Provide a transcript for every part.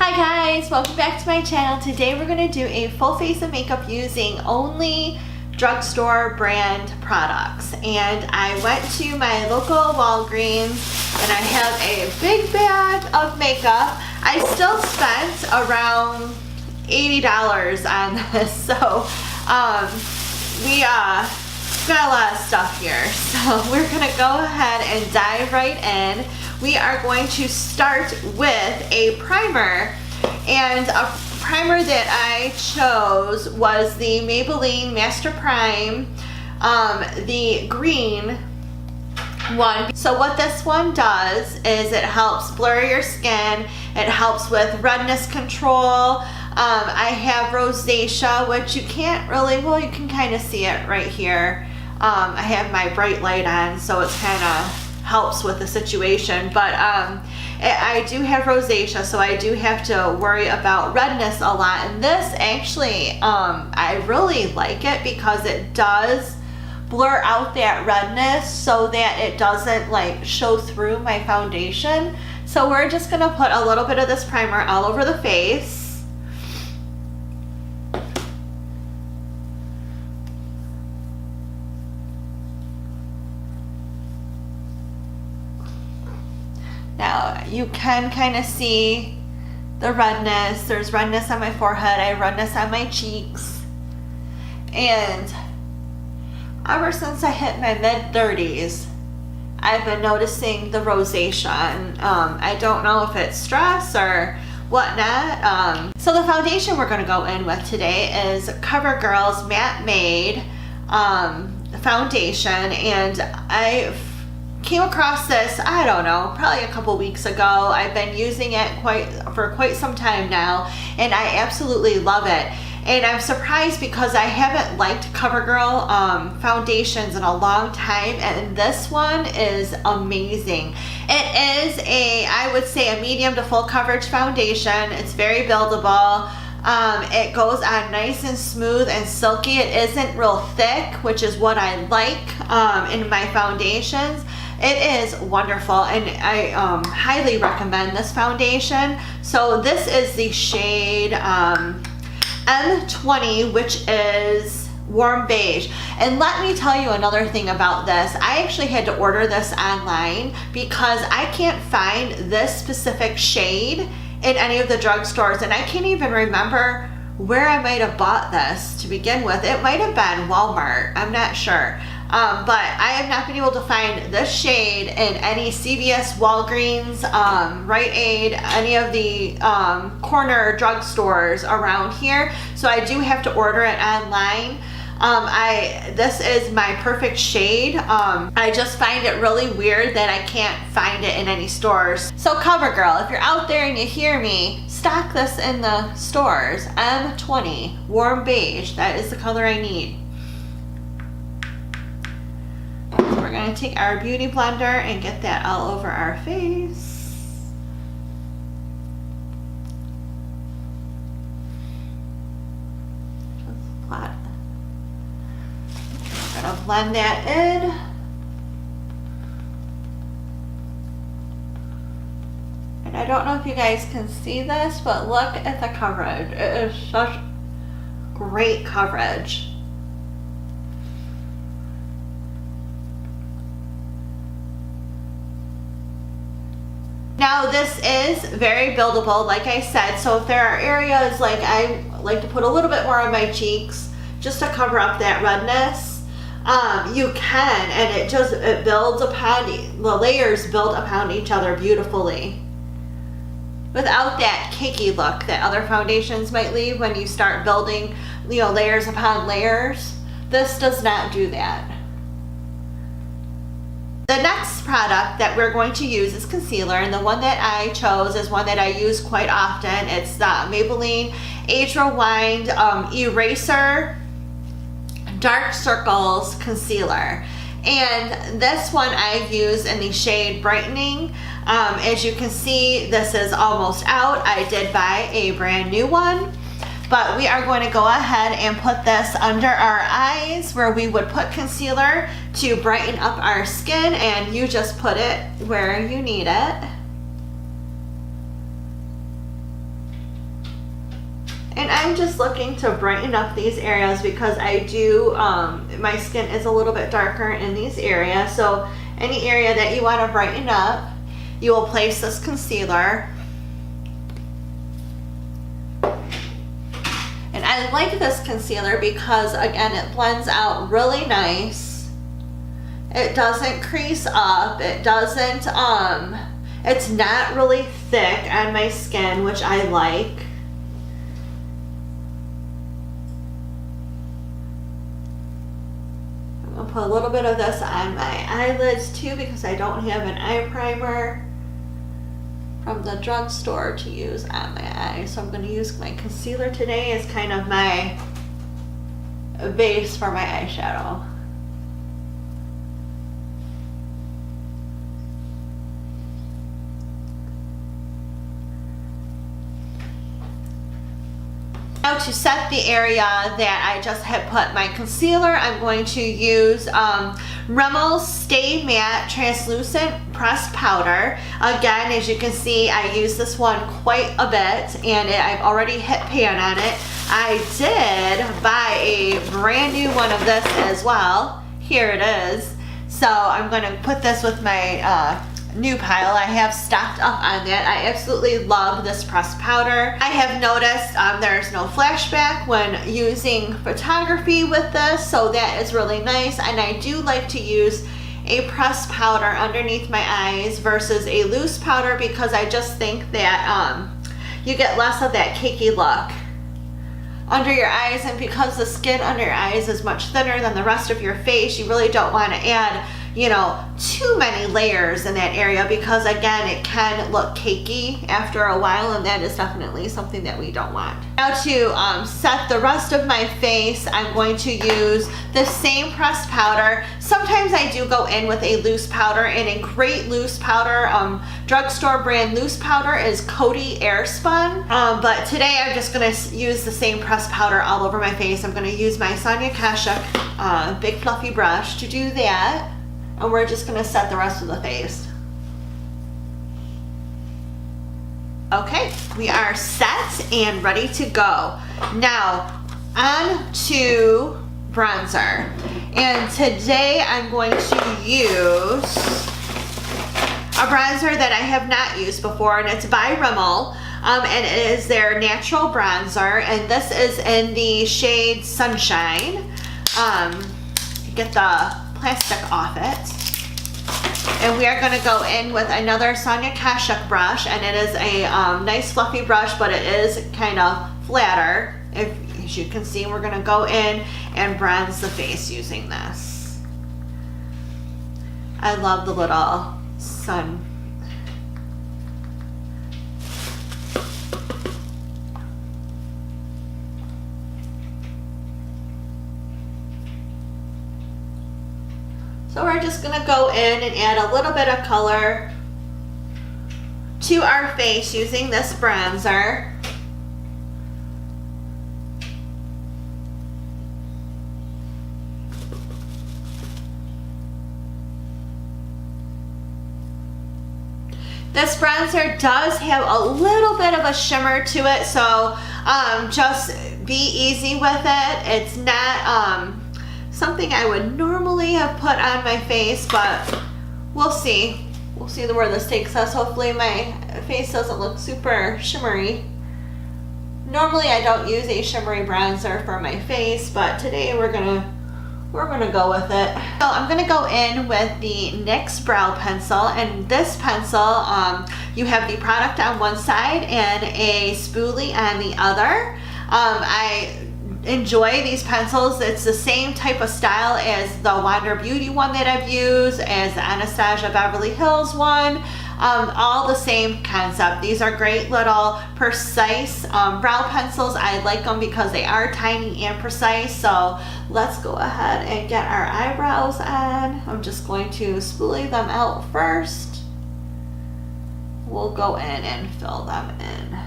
Hi guys, welcome back to my channel. Today we're going to do a full face of makeup using only drugstore brand products. And I went to my local Walgreens and I have a big bag of makeup. I still spent around $80 on this, so we got a lot of stuff here. So we're going to go ahead and dive right in. We are going to start with a primer, and a primer that I chose was the Maybelline Master Prime, the green one. So what this one does is it helps blur your skin, it helps with redness control. I have rosacea, which you can't really, well, you can kind of see it right here. I have my bright light on, so it's kind of helps with the situation, but I do have rosacea, so I do have to worry about redness a lot. And this actually, I really like it because it does blur out that redness so that it doesn't like show through my foundation. So we're just gonna put a little bit of this primer all over the face. Now you can kind of see the redness. There's redness on my forehead, I have redness on my cheeks. And ever since I hit my mid-30s, I've been noticing the rosacea, and I don't know if it's stress or whatnot. So the foundation we're going to go in with today is CoverGirl's Matte Made foundation, and I came across this, I don't know, probably a couple weeks ago. I've been using it for quite some time now, and I absolutely love it. And I'm surprised because I haven't liked CoverGirl foundations in a long time, and this one is amazing. It is I would say a medium to full coverage foundation. It's very buildable. It goes on nice and smooth and silky. It isn't real thick, which is what I like in my foundations. It is wonderful, and I highly recommend this foundation. So this is the shade M20, which is warm beige. And let me tell you another thing about this. I actually had to order this online because I can't find this specific shade in any of the drugstores, and I can't even remember where I might have bought this to begin with. It might have been Walmart, I'm not sure. But I have not been able to find this shade in any CVS, Walgreens, Rite Aid, any of the corner drugstores around here. So I do have to order it online. This is my perfect shade. I just find it really weird that I can't find it in any stores. So CoverGirl, if you're out there and you hear me, stock this in the stores. M20, warm beige, that is the color I need. We're going to take our beauty blender and get that all over our face. Just flat. I'm going to blend that in. And I don't know if you guys can see this, but look at the coverage. It is such great coverage. Now this is very buildable, like I said, so if there are areas like I like to put a little bit more on my cheeks just to cover up that redness, you can, and it builds upon, the layers build upon each other beautifully without that cakey look that other foundations might leave when you start building, layers upon layers. This does not do that. The next product that we're going to use is concealer, and the one that I chose is one that I use quite often. It's the Maybelline Age Rewind Eraser Dark Circles Concealer. And this one I've used in the shade Brightening. As you can see, this is almost out. I did buy a brand new one. But we are going to go ahead and put this under our eyes where we would put concealer to brighten up our skin, and you just put it where you need it. I'm just looking to brighten up these areas because I do, my skin is a little bit darker in these areas. So any area that you want to brighten up, you will place this concealer. And I like this concealer because, again, it blends out really nice. It doesn't crease up. It doesn't, it's not really thick on my skin, which I like. I'm gonna put a little bit of this on my eyelids too because I don't have an eye primer from the drugstore to use on my eyes. So I'm going to use my concealer today as kind of my base for my eyeshadow. Now to set the area that I just had put my concealer, I'm going to use Rimmel Stay Matte Translucent Pressed Powder. Again, as you can see, I use this one quite a bit, and I've already hit pan on it. I did buy a brand new one of this as well. Here it is. So I'm going to put this with my new pile. I have stocked up on that. I absolutely love this pressed powder. I have noticed there's no flashback when using photography with this, so that is really nice. And I do like to use a pressed powder underneath my eyes versus a loose powder because I just think that you get less of that cakey look under your eyes, and because the skin under your eyes is much thinner than the rest of your face, you really don't want to add, you know, too many layers in that area because, again, it can look cakey after a while, and that is definitely something that we don't want. Now to set the rest of my face, I'm going to use the same pressed powder. Sometimes I do go in with a loose powder, and a great loose powder, drugstore brand loose powder is Coty Airspun. But today I'm just going to use the same pressed powder all over my face. I'm going to use my Sonia Kashuk big fluffy brush to do that. And we're just going to set the rest of the face. Okay, we are set and ready to go. Now, on to bronzer. And today I'm going to use a bronzer that I have not used before, and it's by Rimmel. And it is their natural bronzer, and this is in the shade Sunshine. Get the plastic off it. And we are going to go in with another Sonia Kashuk brush, and it is a nice fluffy brush, but it is kind of flatter. As you can see, we're going to go in and bronze the face using this. I love the little sun. So we're just going to go in and add a little bit of color to our face using this bronzer. This bronzer does have a little bit of a shimmer to it, so just be easy with it. It's not something I would normally have put on my face, but we'll see. We'll see where this takes us. Hopefully my face doesn't look super shimmery. Normally I don't use a shimmery bronzer for my face, but today we're gonna go with it. So I'm gonna go in with the NYX brow pencil, and this pencil, you have the product on one side and a spoolie on the other. I enjoy these pencils. It's the same type of style as the Wander Beauty one that I've used, as the Anastasia Beverly Hills one. All the same concept. These are great little precise brow pencils. I like them because they are tiny and precise. So let's go ahead and get our eyebrows on. I'm just going to spoolie them out first. We'll go in and fill them in.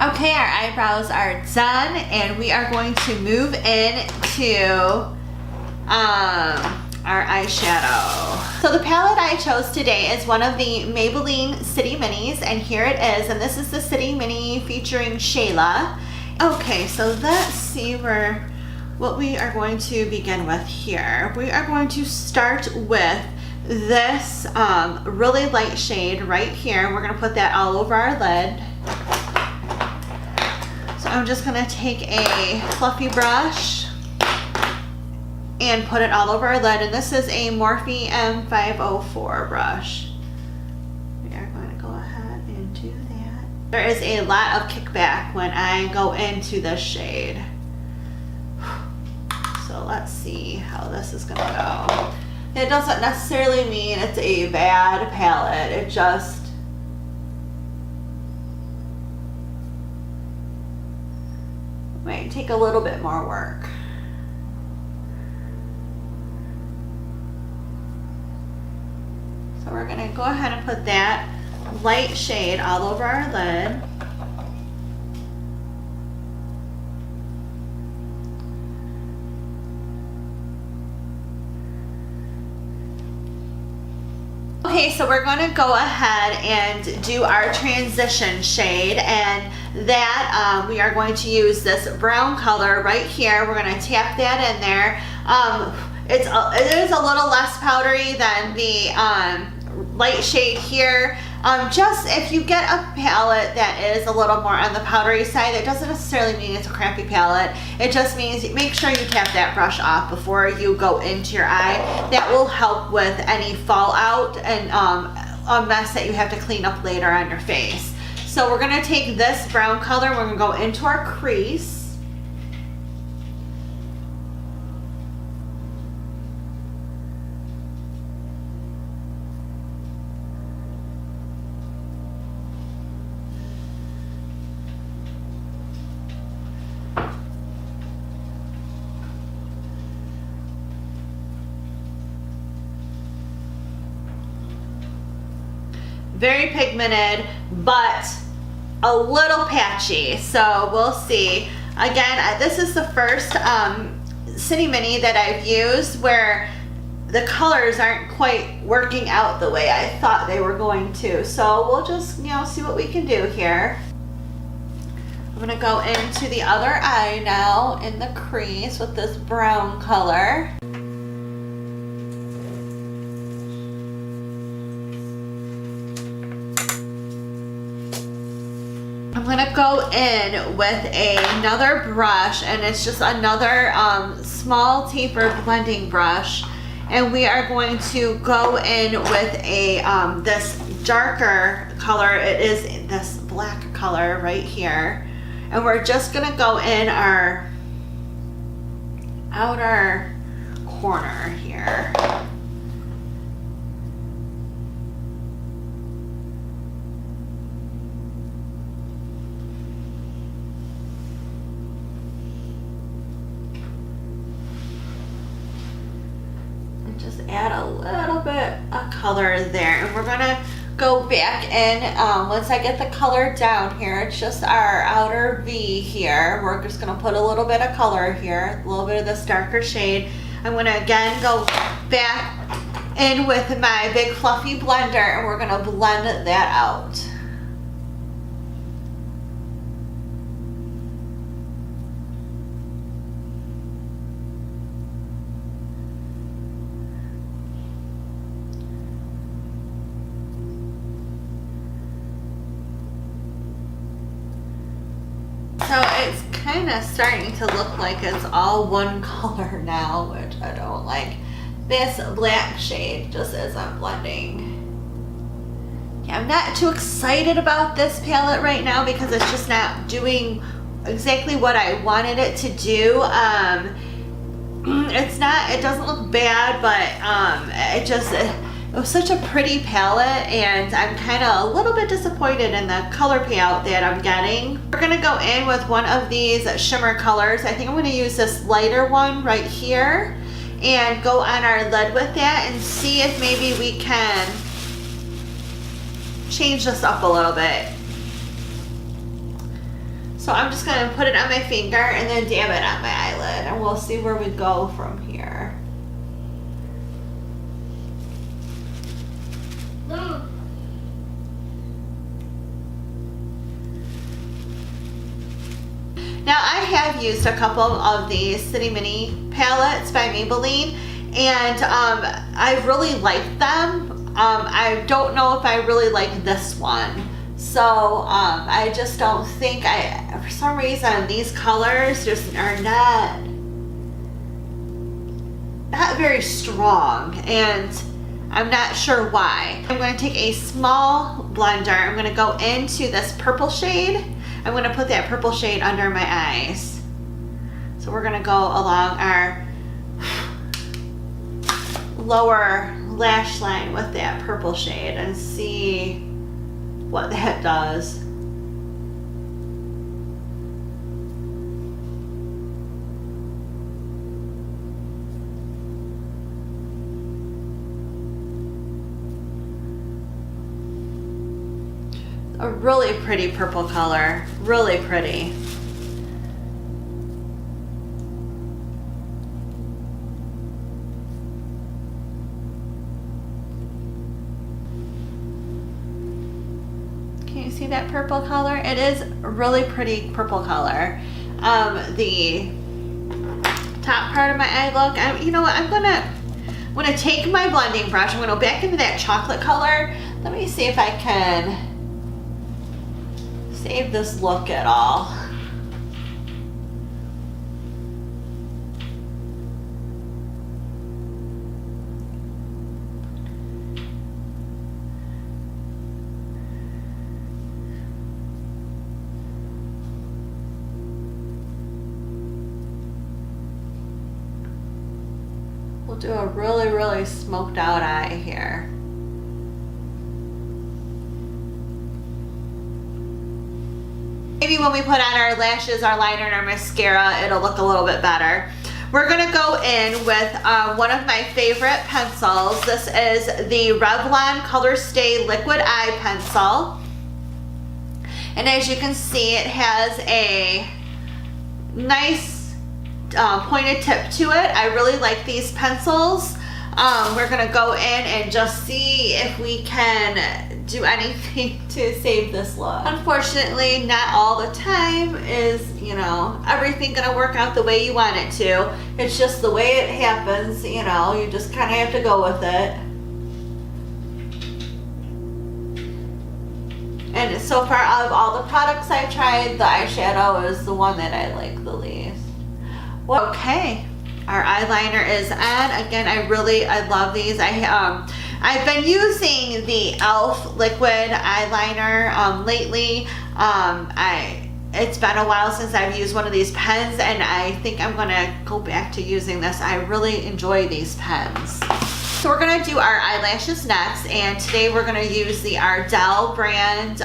Okay, our eyebrows are done and we are going to move into our eyeshadow. So the palette I chose today is one of the Maybelline City Minis, and here it is, and this is the City Mini featuring Shayla. Okay, so let's see what we are going to begin with here. We are going to start with this really light shade right here. We're gonna put that all over our lid. So I'm just gonna take a fluffy brush and put it all over our lid, and this is a Morphe M504 brush. We are going to go ahead and do that. There is a lot of kickback when I go into this shade. So let's see how this is gonna go. It doesn't necessarily mean it's a bad palette, it just might take a little bit more work. So we're gonna go ahead and put that light shade all over our lid. Okay, so we're gonna go ahead and do our transition shade, and that we are going to use this brown color right here. We're gonna tap that in there. It is a little less powdery than the light shade here. Just if you get a palette that is a little more on the powdery side, that doesn't necessarily mean it's a crappy palette. It just means make sure you tap that brush off before you go into your eye. That will help with any fallout and a mess that you have to clean up later on your face. So we're gonna take this brown color, we're gonna go into our crease. Very pigmented, but a little patchy, so we'll see. Again, this is the first City Mini that I've used where the colors aren't quite working out the way I thought they were going to. So we'll just, see what we can do here. I'm gonna go into the other eye now in the crease with this brown color. I'm gonna go in with another brush, and it's just another small taper blending brush, and we are going to go in with a this darker color. It is this black color right here, and we're just gonna go in our outer corner here. Just add a little bit of color there, and we're gonna go back in once I get the color down here. It's just our outer V here. We're just gonna put a little bit of color here, a little bit of this darker shade. I'm gonna again go back in with my big fluffy blender, and we're gonna blend that out. So it's kind of starting to look like it's all one color now, which I don't like. This black shade just as I'm blending. Yeah, I'm not too excited about this palette right now because it's just not doing exactly what I wanted it to do. It doesn't look bad, but it was such a pretty palette, and I'm kind of a little bit disappointed in the color payout that I'm getting. We're gonna go in with one of these shimmer colors. I think I'm gonna use this lighter one right here and go on our lid with that and see if maybe we can change this up a little bit. So I'm just gonna put it on my finger and then dab it on my eyelid, and we'll see where we go from here. Now I have used a couple of these City Mini palettes by Maybelline, and I really liked them. I don't know if I really like this one. So I just don't think for some reason these colors just are not very strong, and I'm not sure why. I'm going to take a small blender. I'm going to go into this purple shade. I'm going to put that purple shade under my eyes. So we're going to go along our lower lash line with that purple shade and see what that does. A really pretty purple color, really pretty. Can you see that purple color? It is a really pretty purple color. The top part of my eye look, you know what, I'm gonna take my blending brush, I'm gonna go back into that chocolate color. Let me see if I can save this look at all. We'll do a really, really smoked out eye here. Maybe when we put on our lashes, our liner, and our mascara, it'll look a little bit better. We're gonna go in with one of my favorite pencils. This is the Revlon Colorstay Liquid Eye Pencil. And as you can see, it has a nice pointed tip to it. I really like these pencils. We're gonna go in and just see if we can do anything to save this look. Unfortunately, not all the time is, you know, everything gonna work out the way you want it to. It's just the way it happens, you know, you just kind of have to go with it. And so far, out of all the products I've tried, the eyeshadow is the one that I like the least. Well, okay, our eyeliner is on. Again, I love these. I've been using the e.l.f. liquid eyeliner lately. It's been a while since I've used one of these pens, and I think I'm gonna go back to using this. I really enjoy these pens. So we're gonna do our eyelashes next, and today we're gonna use the Ardell brand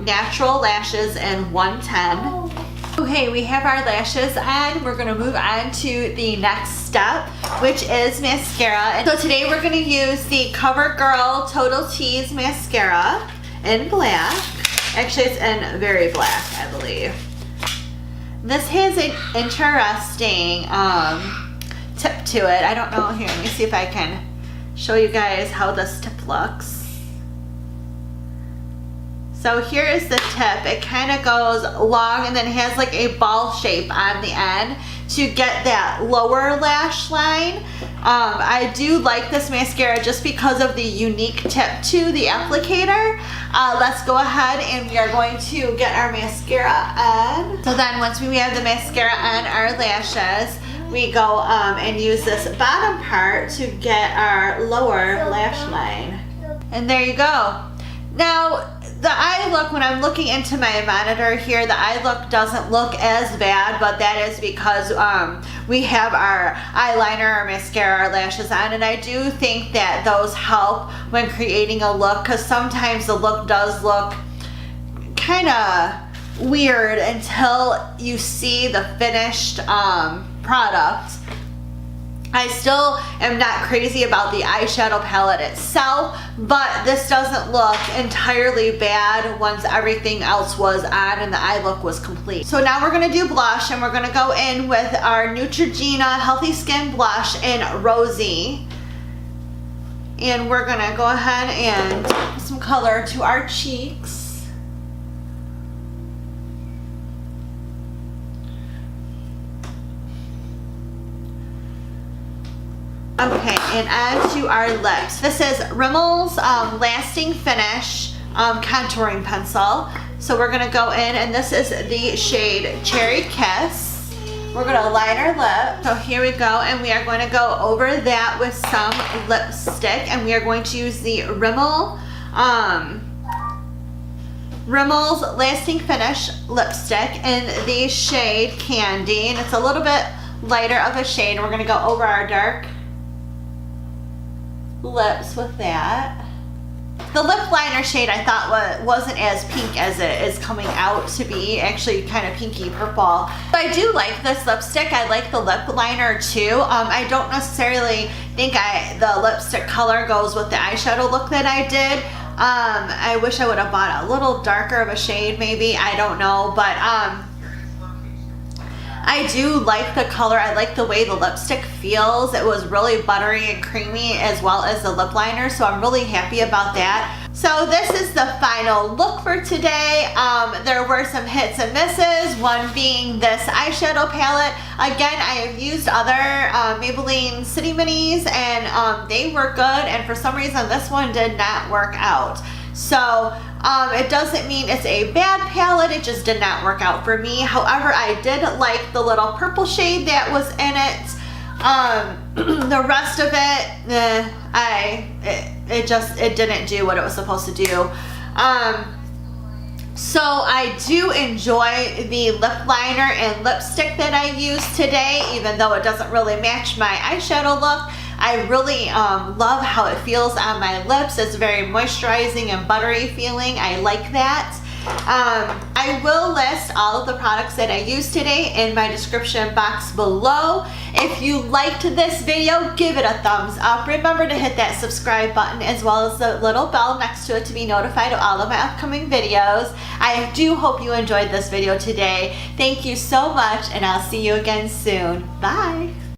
Natural Lashes in 110. Okay, we have our lashes on. We're gonna move on to the next step, which is mascara. And so today we're gonna use the CoverGirl Total Tease mascara in black. Actually, it's in very black, I believe. This has an interesting tip to it. I don't know, here, let me see if I can show you guys how this tip looks. So here is the tip. It kind of goes long and then has like a ball shape on the end to get that lower lash line. I do like this mascara just because of the unique tip to the applicator. Let's go ahead and we are going to get our mascara on. So then once we have the mascara on our lashes, we go and use this bottom part to get our lower lash line. And there you go. Now, the eye look, when I'm looking into my monitor here, the eye look doesn't look as bad, but that is because we have our eyeliner, our mascara, our lashes on, and I do think that those help when creating a look, because sometimes the look does look kind of weird until you see the finished product. I still am not crazy about the eyeshadow palette itself, but this doesn't look entirely bad once everything else was on and the eye look was complete. So now we're gonna do blush, and we're gonna go in with our Neutrogena Healthy Skin Blush in Rosey. And we're gonna go ahead and put some color to our cheeks. Okay, and add to our lips. This is Rimmel's Lasting Finish contouring pencil. So we're gonna go in, and this is the shade Cherry Kiss. We're gonna line our lip. So here we go, and we are going to go over that with some lipstick, and we are going to use the Rimmel's Lasting Finish lipstick in the shade Candy, and it's a little bit lighter of a shade. We're gonna go over our dark lips with that. The lip liner shade I thought wasn't as pink as it is coming out to be, actually kind of pinky purple. But I do like this lipstick. I like the lip liner too. I don't necessarily think the lipstick color goes with the eyeshadow look that I did. I wish I would have bought a little darker of a shade maybe, I don't know, but I do like the color. I like the way the lipstick feels. It was really buttery and creamy as well as the lip liner, so I'm really happy about that. So this is the final look for today. There were some hits and misses, one being this eyeshadow palette. Again, I have used other Maybelline City Minis, and they were good, and for some reason this one did not work out. So it doesn't mean it's a bad palette, it just did not work out for me. However, I did like the little purple shade that was in it. The rest of it, it didn't do what it was supposed to do. So I do enjoy the lip liner and lipstick that I used today, even though it doesn't really match my eyeshadow look. I really love how it feels on my lips. It's very moisturizing and buttery feeling. I like that. I will list all of the products that I used today in my description box below. If you liked this video, give it a thumbs up. Remember to hit that subscribe button as well as the little bell next to it to be notified of all of my upcoming videos. I do hope you enjoyed this video today. Thank you so much, and I'll see you again soon. Bye.